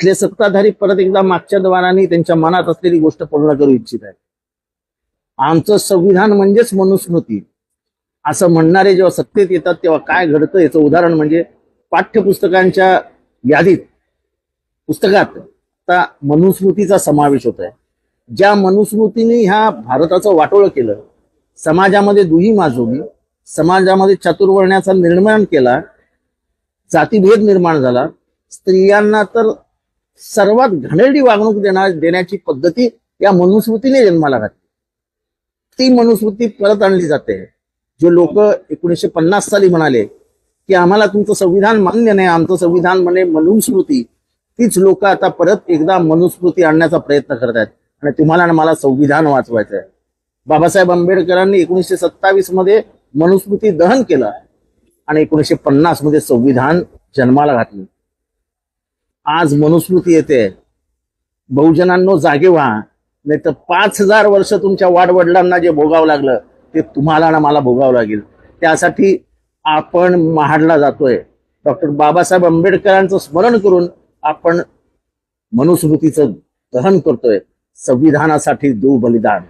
इथले सत्ताधारी परत एकदा मागच्या द्वाराने त्यांच्या मनात असलेली गोष्ट पूर्ण करू इच्छित आहेत. आमचं संविधान म्हणजेच मनुस्मृती असं म्हणणारे जेव्हा सत्तेत येतात तेव्हा काय घडतं याचं उदाहरण म्हणजे पाठ्यपुस्तकांच्या यादीत पुस्तकात आता मनुस्मृतीचा समावेश होत आहे. ज्या मनुस्मृतीने ह्या भारताचं वाटोळं केलं, समाजामध्ये दुही माजवली, समाजामध्ये चातुर्वर्ण्याचा निर्माण केला, जातीभेद निर्माण झाला, स्त्रियांना तर सर्वात घाणेरडी वागणूक देण्याची पद्धती या मनुस्मृतीने जन्माला घातली. ती मनुस्मृती परत आणली जाते. जे लोक 1950 साली म्हणाले की आम्हाला तुमचं संविधान मान्य नाही, आमचं संविधान म्हणे मनुस्मृती, तीच लोक आता परत एकदा मनुस्मृती आणण्याचा प्रयत्न करत आहेत. आणि तुम्हाला आणि मला संविधान वाचवायचं आहे. बाबासाहेब आंबेडकरांनी 1927 मध्ये मनुस्मृती दहन केलं आणि 1950 मध्ये संविधान जन्माला घातलं. आज मनुस्मृती येते. बहुजनांनो जागे व्हा, नाही तर 5000 वर्ष तुमच्या वाडवडिलांना जे भोगावं लागलं ते तुम्हाला आणि मला भोगावं लागेल. त्यासाठी आपण महाडला जातोय. डॉक्टर बाबासाहेब आंबेडकरांचं स्मरण करून आपण मनुस्मृतीचं दहन करतोय. संविधानासाठी देऊ बलिदान.